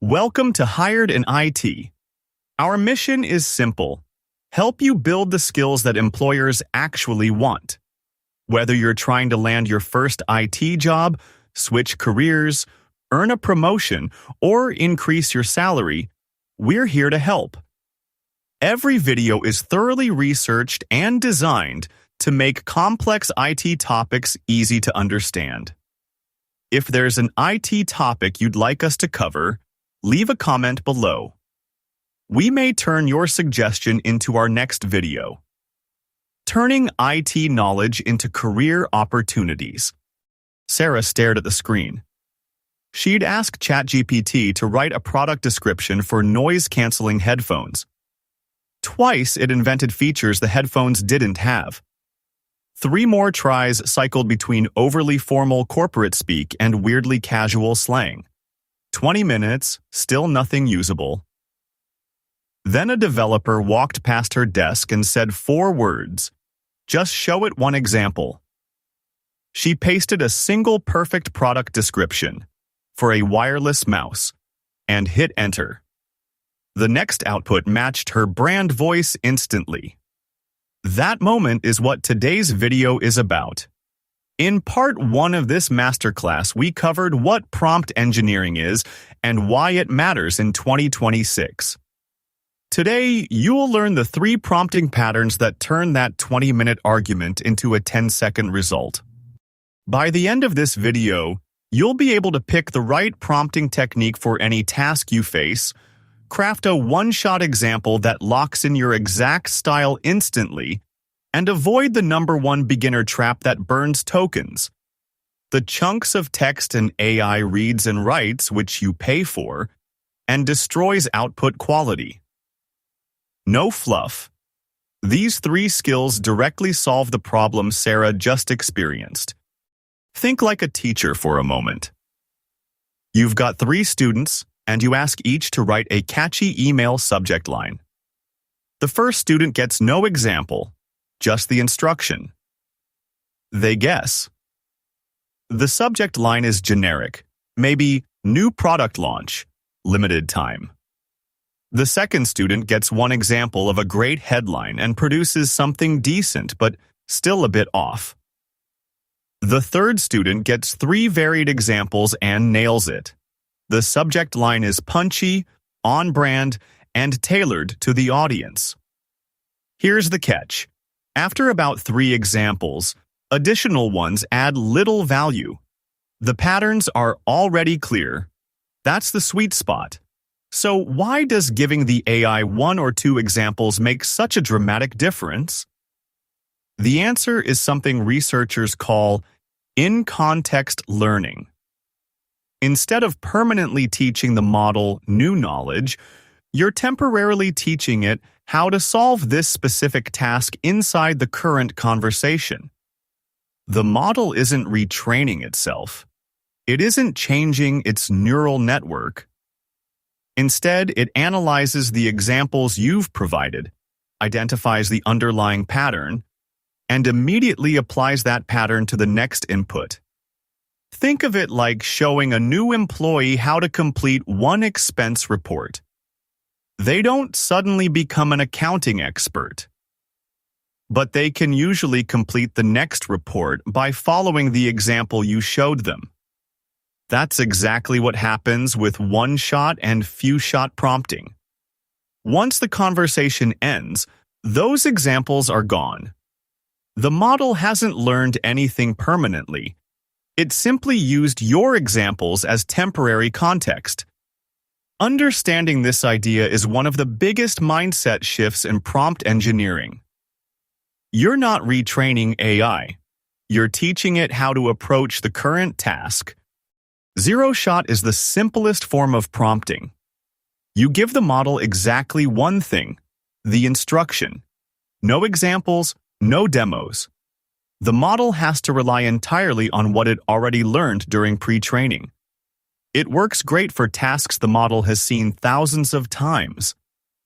Welcome to Hired in IT. Our mission is simple: help you build the skills that employers actually want. Whether you're trying to land your first IT job, switch careers, earn a promotion, or increase your salary, we're here to help. Every video is thoroughly researched and designed to make complex IT topics easy to understand. If there's an IT topic you'd like us to cover, leave a comment below. We may turn your suggestion into our next video. Turning IT knowledge into career opportunities. Sarah stared at the screen. She'd asked ChatGPT to write a product description for noise-canceling headphones. Twice it invented features the headphones didn't have. 3 more tries cycled between overly formal corporate speak and weirdly casual slang. 20 minutes, still nothing usable. Then a developer walked past her desk and said 4 words. Just show it one example. She pasted a single perfect product description for a wireless mouse and hit enter. The next output matched her brand voice instantly. That moment is what today's video is about. In part 1 of this masterclass, we covered what prompt engineering is and why it matters in 2026. Today, you'll learn the 3 prompting patterns that turn that 20-minute argument into a 10-second result. By the end of this video, you'll be able to pick the right prompting technique for any task you face, craft a one-shot example that locks in your exact style instantly, and avoid the #1 beginner trap that burns tokens. The chunks of text an AI reads and writes, which you pay for, and destroys output quality. No fluff. These 3 skills directly solve the problem Sarah just experienced. Think like a teacher for a moment. You've got 3 students, and you ask each to write a catchy email subject line. The first student gets no example, just the instruction. They guess. The subject line is generic, maybe new product launch, limited time. The second student gets one example of a great headline and produces something decent but still a bit off. The third student gets 3 varied examples and nails it. The subject line is punchy, on-brand, and tailored to the audience. Here's the catch. After about 3 examples, additional ones add little value. The patterns are already clear. That's the sweet spot. So why does giving the AI 1 or 2 examples make such a dramatic difference? The answer is something researchers call in-context learning. Instead of permanently teaching the model new knowledge, you're temporarily teaching it how to solve this specific task inside the current conversation. The model isn't retraining itself. It isn't changing its neural network. Instead, it analyzes the examples you've provided, identifies the underlying pattern, and immediately applies that pattern to the next input. Think of it like showing a new employee how to complete one expense report. They don't suddenly become an accounting expert, but they can usually complete the next report by following the example you showed them. That's exactly what happens with one-shot and few-shot prompting. Once the conversation ends, those examples are gone. The model hasn't learned anything permanently. It simply used your examples as temporary context. Understanding this idea is one of the biggest mindset shifts in prompt engineering. You're not retraining AI. You're teaching it how to approach the current task. Zero-shot is the simplest form of prompting. You give the model exactly one thing, the instruction. No examples, no demos. The model has to rely entirely on what it already learned during pre-training. It works great for tasks the model has seen thousands of times,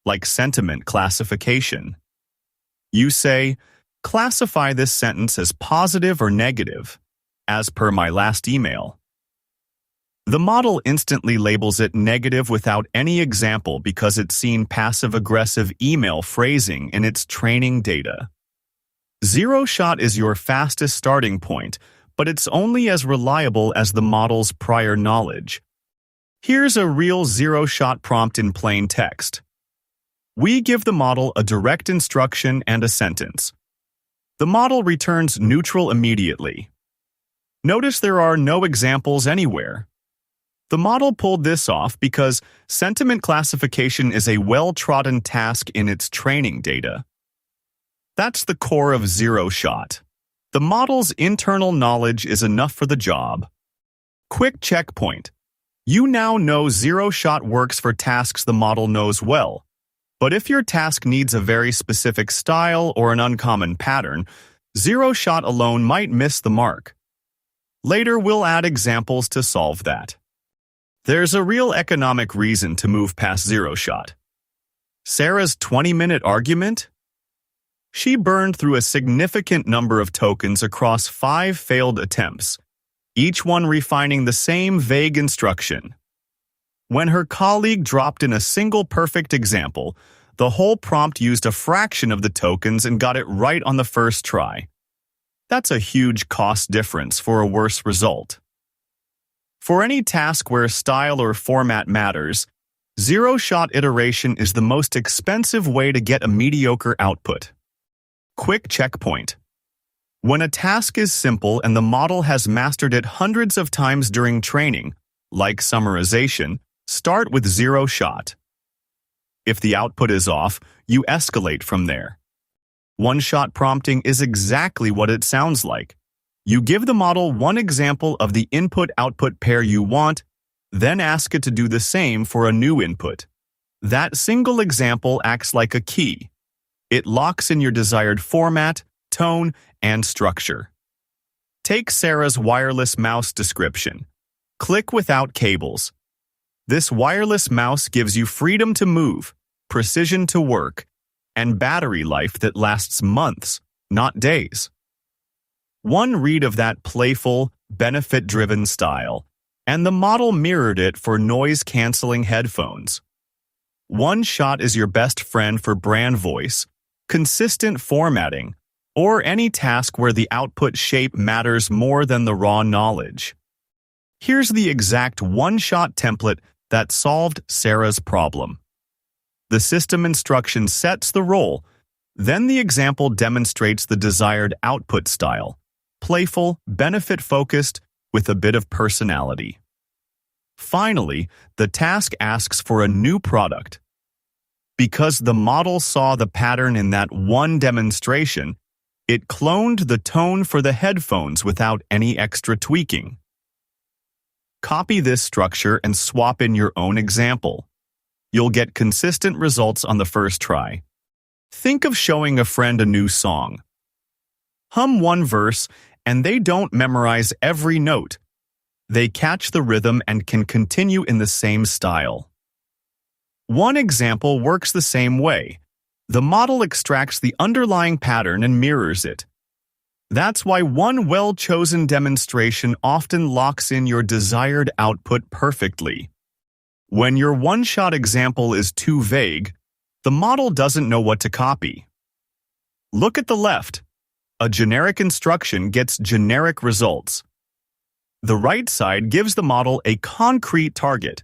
like sentiment classification. You say, classify this sentence as positive or negative, as per my last email. The model instantly labels it negative without any example because it's seen passive-aggressive email phrasing in its training data. Zero Shot is your fastest starting point, but it's only as reliable as the model's prior knowledge. Here's a real zero-shot prompt in plain text. We give the model a direct instruction and a sentence. The model returns neutral immediately. Notice there are no examples anywhere. The model pulled this off because sentiment classification is a well-trodden task in its training data. That's the core of Zero Shot. The model's internal knowledge is enough for the job. Quick checkpoint. You now know Zero Shot works for tasks the model knows well. But if your task needs a very specific style or an uncommon pattern, Zero Shot alone might miss the mark. Later, we'll add examples to solve that. There's a real economic reason to move past Zero Shot. Sarah's 20-minute argument? She burned through a significant number of tokens across 5 failed attempts, each one refining the same vague instruction. When her colleague dropped in a single perfect example, the whole prompt used a fraction of the tokens and got it right on the first try. That's a huge cost difference for a worse result. For any task where style or format matters, zero-shot iteration is the most expensive way to get a mediocre output. Quick checkpoint. When a task is simple and the model has mastered it hundreds of times during training, like summarization, start with zero-shot. If the output is off, you escalate from there. One-shot prompting is exactly what it sounds like. You give the model one example of the input-output pair you want, then ask it to do the same for a new input. That single example acts like a key. It locks in your desired format, tone, and structure. Take Sarah's wireless mouse description. Click without cables. This wireless mouse gives you freedom to move, precision to work, and battery life that lasts months, not days. One read of that playful, benefit-driven style, and the model mirrored it for noise-canceling headphones. One shot is your best friend for brand voice, consistent formatting, or any task where the output shape matters more than the raw knowledge. Here's the exact one-shot template that solved Sarah's problem. The system instruction sets the role, then the example demonstrates the desired output style. Playful, benefit-focused, with a bit of personality. Finally, the task asks for a new product. Because the model saw the pattern in that one demonstration, it cloned the tone for the headphones without any extra tweaking. Copy this structure and swap in your own example. You'll get consistent results on the first try. Think of showing a friend a new song. Hum one verse, and they don't memorize every note. They catch the rhythm and can continue in the same style. One example works the same way. The model extracts the underlying pattern and mirrors it. That's why one well-chosen demonstration often locks in your desired output perfectly. When your one-shot example is too vague, the model doesn't know what to copy. Look at the left. A generic instruction gets generic results. The right side gives the model a concrete target,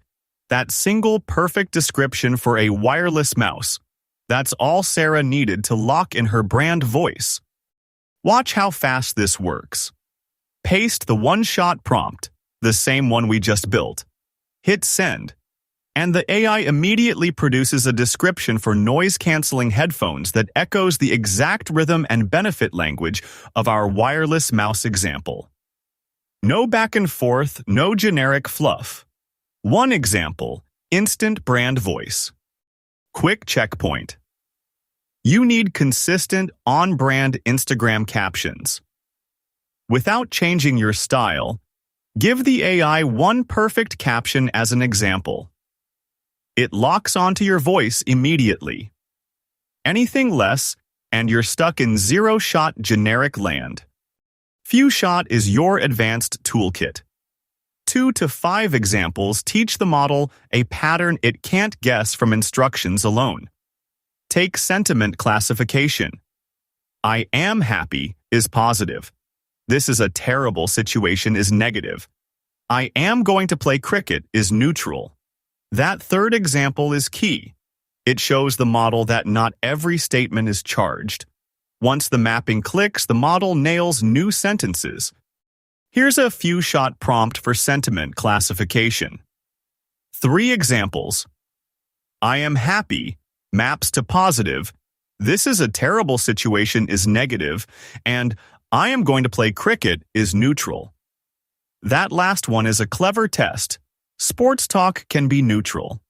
that single perfect description for a wireless mouse. That's all Sarah needed to lock in her brand voice. Watch how fast this works. Paste the one-shot prompt, the same one we just built. Hit send. And the AI immediately produces a description for noise-canceling headphones that echoes the exact rhythm and benefit language of our wireless mouse example. No back and forth, no generic fluff. One example, instant brand voice. Quick checkpoint. You need consistent, on-brand Instagram captions. Without changing your style, give the AI one perfect caption as an example. It locks onto your voice immediately. Anything less, and you're stuck in zero-shot generic land. Flowchart is your advanced toolkit. 2 to 5 examples teach the model a pattern it can't guess from instructions alone. Take sentiment classification. I am happy is positive. This is a terrible situation is negative. I am going to play cricket is neutral. That third example is key. It shows the model that not every statement is charged. Once the mapping clicks, the model nails new sentences. Here's a few-shot prompt for sentiment classification. 3 examples. I am happy maps to positive. This is a terrible situation is negative, and I am going to play cricket is neutral. That last one is a clever test. Sports talk can be neutral.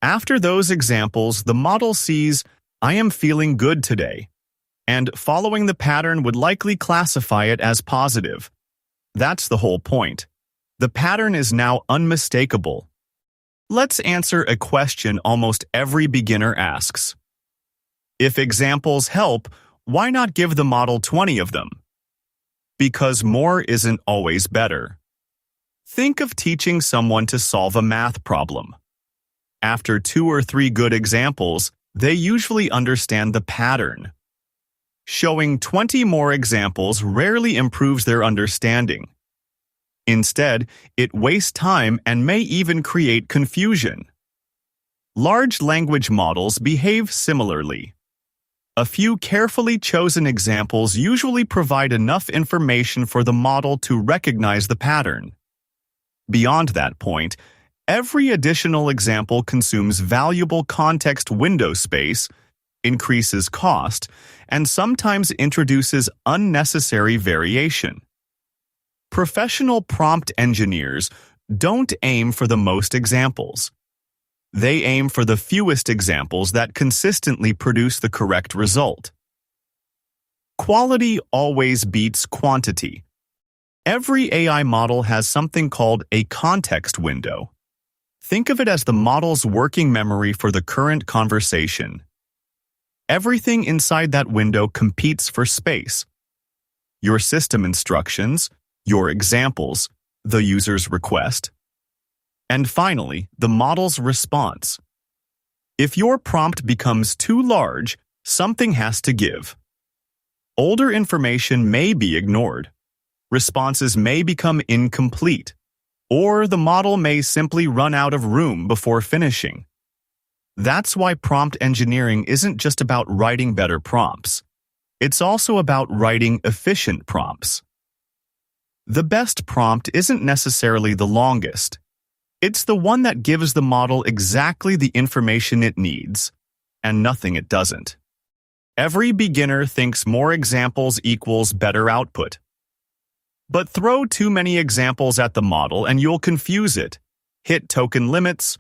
After those examples, the model sees, I am feeling good today, and following the pattern would likely classify it as positive. That's the whole point. The pattern is now unmistakable. Let's answer a question almost every beginner asks. If examples help, why not give the model 20 of them? Because more isn't always better. Think of teaching someone to solve a math problem. After 2 or 3 good examples, they usually understand the pattern. Showing 20 more examples rarely improves their understanding. Instead, it wastes time and may even create confusion. Large language models behave similarly. A few carefully chosen examples usually provide enough information for the model to recognize the pattern. Beyond that point, every additional example consumes valuable context window space, increases cost, and sometimes introduces unnecessary variation. Professional prompt engineers don't aim for the most examples. They aim for the fewest examples that consistently produce the correct result. Quality always beats quantity. Every AI model has something called a context window. Think of it as the model's working memory for the current conversation. Everything inside that window competes for space. Your system instructions, your examples, the user's request, and finally, the model's response. If your prompt becomes too large, something has to give. Older information may be ignored. Responses may become incomplete, or the model may simply run out of room before finishing. That's why prompt engineering isn't just about writing better prompts. It's also about writing efficient prompts. The best prompt isn't necessarily the longest. It's the one that gives the model exactly the information it needs, and nothing it doesn't. Every beginner thinks more examples equals better output. But throw too many examples at the model and you'll confuse it, hit token limits,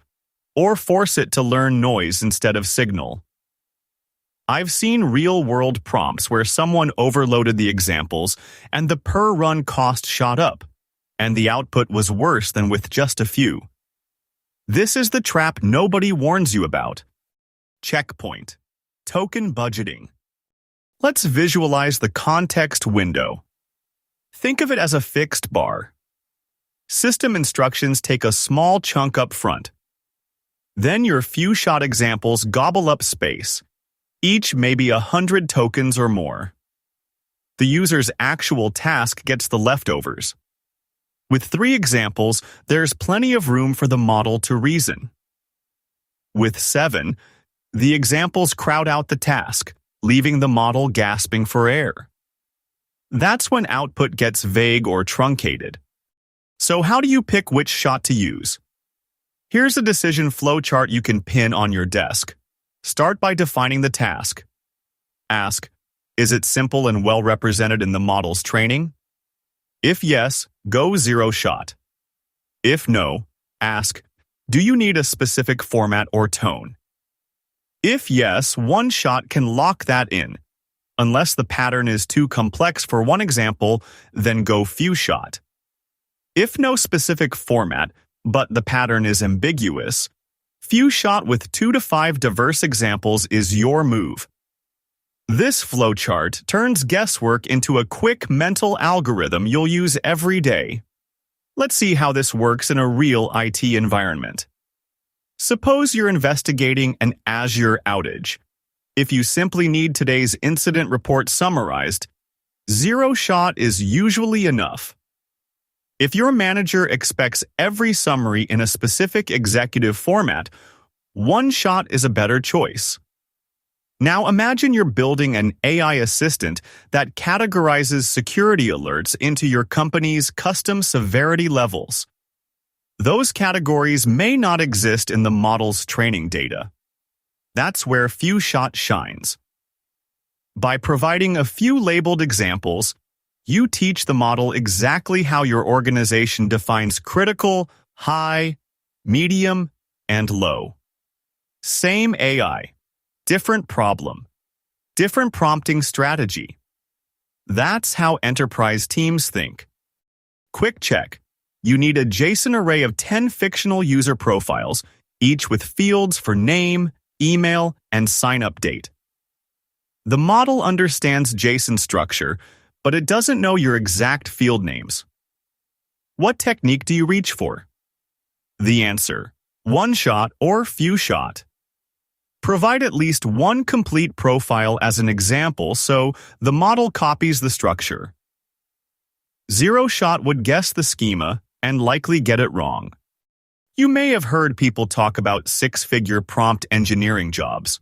or force it to learn noise instead of signal. I've seen real-world prompts where someone overloaded the examples and the per-run cost shot up, and the output was worse than with just a few. This is the trap nobody warns you about. Checkpoint. Token budgeting. Let's visualize the context window. Think of it as a fixed bar. System instructions take a small chunk up front. Then your few-shot examples gobble up space, each maybe 100 tokens or more. The user's actual task gets the leftovers. With 3 examples, there's plenty of room for the model to reason. With 7, the examples crowd out the task, leaving the model gasping for air. That's when output gets vague or truncated. So how do you pick which shot to use? Here's a decision flowchart you can pin on your desk. Start by defining the task. Ask, is it simple and well represented in the model's training? If yes, go 0 shot. If no, ask, do you need a specific format or tone? If yes, 1 shot can lock that in. Unless the pattern is too complex for one example, then go few shot. If no specific format, but the pattern is ambiguous, few shot with 2 to 5 diverse examples is your move. This flowchart turns guesswork into a quick mental algorithm you'll use every day. Let's see how this works in a real IT environment. Suppose you're investigating an Azure outage. If you simply need today's incident report summarized, Zero Shot is usually enough. If your manager expects every summary in a specific executive format, One Shot is a better choice. Now imagine you're building an AI assistant that categorizes security alerts into your company's custom severity levels. Those categories may not exist in the model's training data. That's where Few Shot shines. By providing a few labeled examples, you teach the model exactly how your organization defines critical, high, medium, and low. Same AI, different problem, different prompting strategy. That's how enterprise teams think. Quick check. You need a JSON array of 10 fictional user profiles, each with fields for name, email, and sign-up date. The model understands JSON structure, but it doesn't know your exact field names. What technique do you reach for? The answer: One Shot or Few Shot. Provide at least one complete profile as an example so the model copies the structure. Zero Shot would guess the schema and likely get it wrong. You may have heard people talk about six-figure prompt engineering jobs.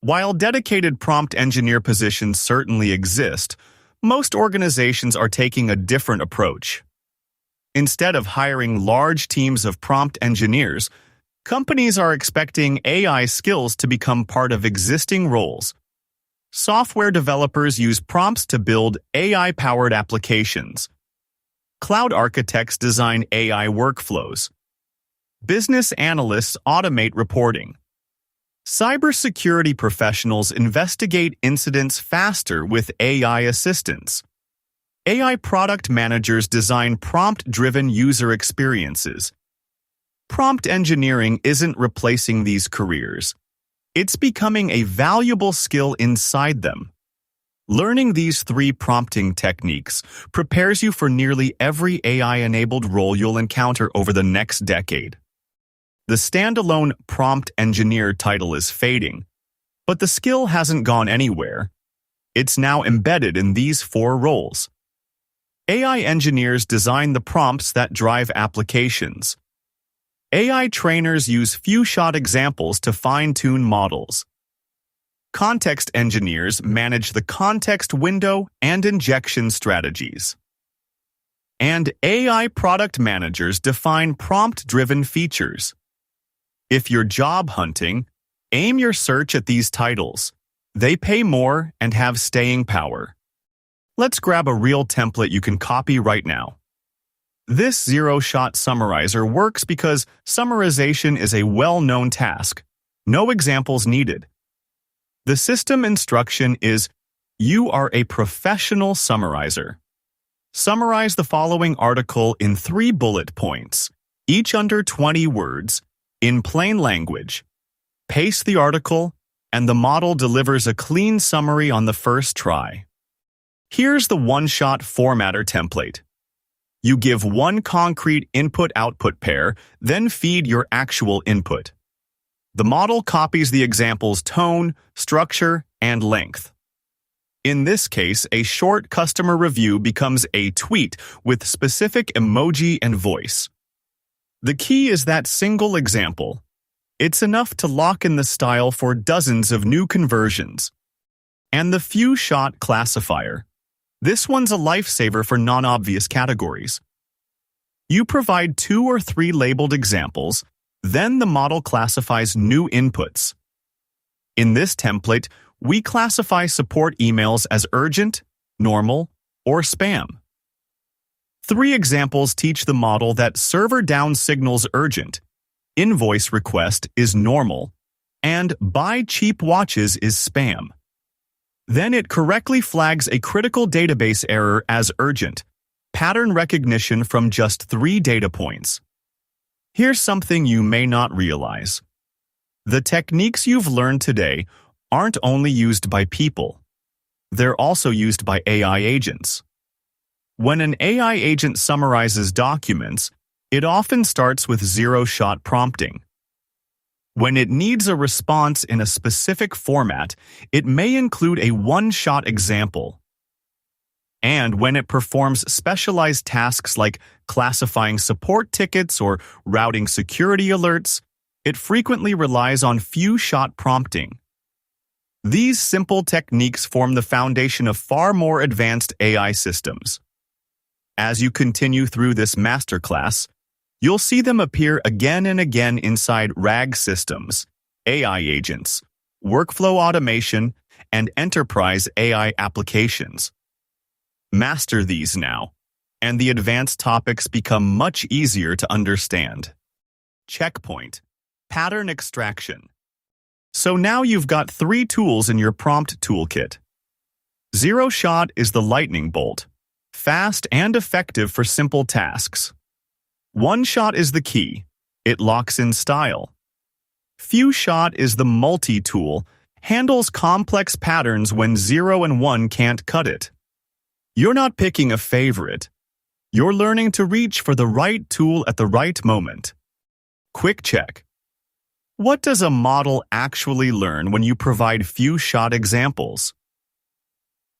While dedicated prompt engineer positions certainly exist, most organizations are taking a different approach. Instead of hiring large teams of prompt engineers, companies are expecting AI skills to become part of existing roles. Software developers use prompts to build AI-powered applications. Cloud architects design AI workflows. Business analysts automate reporting. Cybersecurity professionals investigate incidents faster with AI assistants. AI product managers design prompt-driven user experiences. Prompt engineering isn't replacing these careers. It's becoming a valuable skill inside them. Learning these 3 prompting techniques prepares you for nearly every AI-enabled role you'll encounter over the next decade. The standalone prompt engineer title is fading, but the skill hasn't gone anywhere. It's now embedded in these 4 roles. AI engineers design the prompts that drive applications. AI trainers use few-shot examples to fine-tune models. Context engineers manage the context window and injection strategies. And AI product managers define prompt-driven features. If you're job hunting, aim your search at these titles. They pay more and have staying power. Let's grab a real template you can copy right now. This zero-shot summarizer works because summarization is a well-known task. No examples needed. The system instruction is, you are a professional summarizer. Summarize the following article in 3 bullet points, each under 20 words, in plain language. Paste the article, and the model delivers a clean summary on the first try. Here's the one-shot formatter template. You give one concrete input-output pair, then feed your actual input. The model copies the example's tone, structure, and length. In this case, a short customer review becomes a tweet with specific emoji and voice. The key is that single example. It's enough to lock in the style for dozens of new conversions. And the few-shot classifier. This one's a lifesaver for non-obvious categories. You provide 2 or 3 labeled examples, then the model classifies new inputs. In this template, we classify support emails as urgent, normal, or spam. 3 examples teach the model that server down signals urgent, invoice request is normal, and buy cheap watches is spam. Then it correctly flags a critical database error as urgent, pattern recognition from just 3 data points. Here's something you may not realize. The techniques you've learned today aren't only used by people. They're also used by AI agents. When an AI agent summarizes documents, it often starts with zero-shot prompting. When it needs a response in a specific format, it may include a one-shot example. And when it performs specialized tasks like classifying support tickets or routing security alerts, it frequently relies on few-shot prompting. These simple techniques form the foundation of far more advanced AI systems. As you continue through this masterclass, you'll see them appear again and again inside RAG systems, AI agents, workflow automation, and enterprise AI applications. Master these now, and the advanced topics become much easier to understand. Checkpoint: pattern extraction. So now you've got 3 tools in your prompt toolkit. Zero Shot is the lightning bolt, fast and effective for simple tasks. One Shot is the key. It locks in style. Few Shot is the multi-tool, handles complex patterns when 0 and 1 can't cut it. You're not picking a favorite. You're learning to reach for the right tool at the right moment. Quick check. What does a model actually learn when you provide few-shot examples?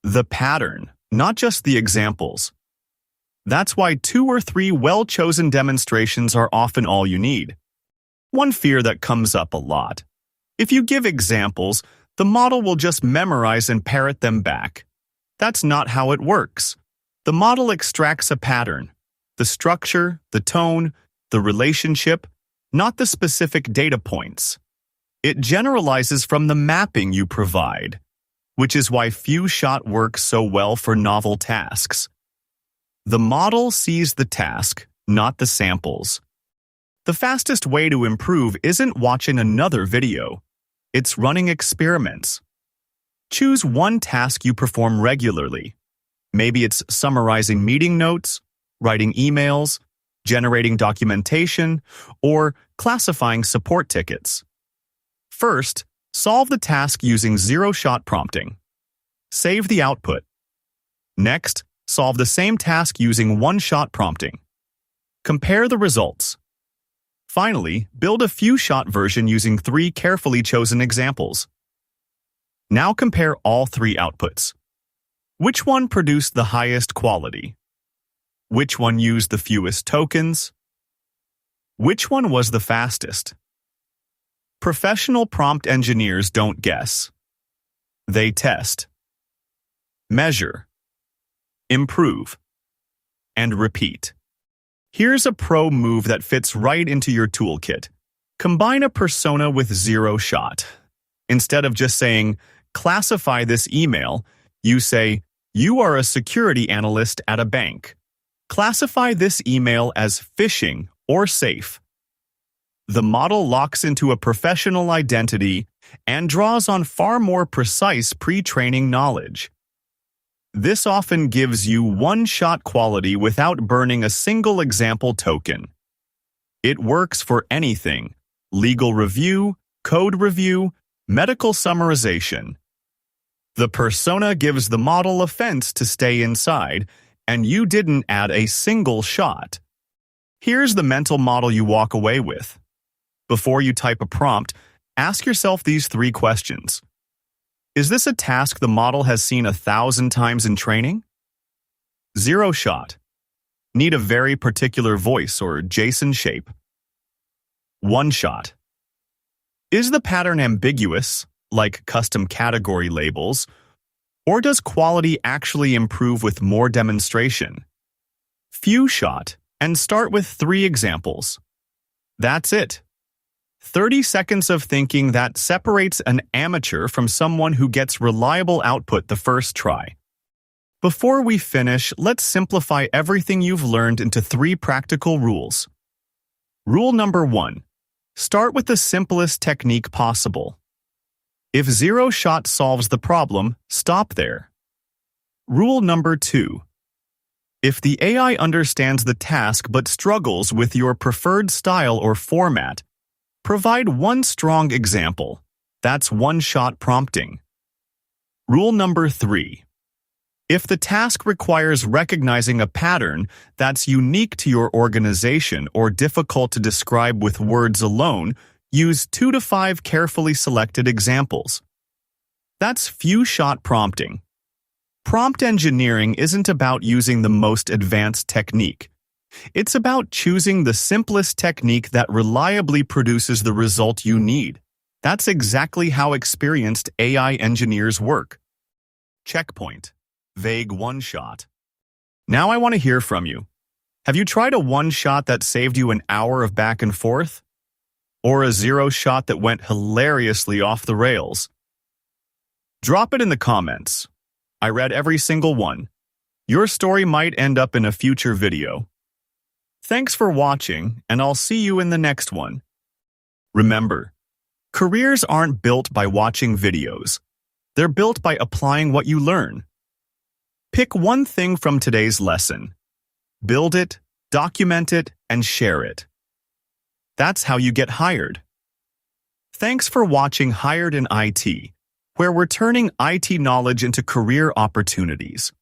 The pattern, not just the examples. That's why 2 or 3 well-chosen demonstrations are often all you need. One fear that comes up a lot: if you give examples, the model will just memorize and parrot them back. That's not how it works. The model extracts a pattern, the structure, the tone, the relationship, not the specific data points. It generalizes from the mapping you provide, which is why few-shot works so well for novel tasks. The model sees the task, not the samples. The fastest way to improve isn't watching another video. It's running experiments. Choose one task you perform regularly. Maybe it's summarizing meeting notes, writing emails, generating documentation, or classifying support tickets. First, solve the task using zero-shot prompting. Save the output. Next, solve the same task using one-shot prompting. Compare the results. Finally, build a few-shot version using 3 carefully chosen examples. Now compare all 3 outputs. Which one produced the highest quality? Which one used the fewest tokens? Which one was the fastest? Professional prompt engineers don't guess. They test, measure, improve, and repeat. Here's a pro move that fits right into your toolkit. Combine a persona with zero shot. Instead of just saying, "Classify this email," you say, "You are a security analyst at a bank. Classify this email as phishing or safe." The model locks into a professional identity and draws on far more precise pre-training knowledge. This often gives you one-shot quality without burning a single example token. It works for anything: legal review, code review, medical summarization. The persona gives the model a fence to stay inside, and you didn't add a single shot. Here's the mental model you walk away with. Before you type a prompt, ask yourself these 3 questions. Is this a task the model has seen 1,000 times in training? Zero shot. Need a very particular voice or JSON shape. One shot. Is the pattern ambiguous, like custom category labels, or does quality actually improve with more demonstration? Few shot, and start with 3 examples. That's it. 30 seconds of thinking that separates an amateur from someone who gets reliable output the first try. Before we finish, let's simplify everything you've learned into 3 practical rules. Rule number 1. Start with the simplest technique possible. If zero shot solves the problem, stop there. Rule number 2. If the AI understands the task but struggles with your preferred style or format, provide one strong example. That's one-shot prompting. Rule number 3. If the task requires recognizing a pattern that's unique to your organization or difficult to describe with words alone, use 2 to 5 carefully selected examples. That's few-shot prompting. Prompt engineering isn't about using the most advanced technique. It's about choosing the simplest technique that reliably produces the result you need. That's exactly how experienced AI engineers work. Checkpoint. Vague one-shot. Now I want to hear from you. Have you tried a one-shot that saved you an hour of back and forth? Or a zero-shot that went hilariously off the rails? Drop it in the comments. I read every single one. Your story might end up in a future video. Thanks for watching, and I'll see you in the next one. Remember, careers aren't built by watching videos. They're built by applying what you learn. Pick one thing from today's lesson. Build it, document it, and share it. That's how you get hired. Thanks for watching Hired in IT, where we're turning IT knowledge into career opportunities.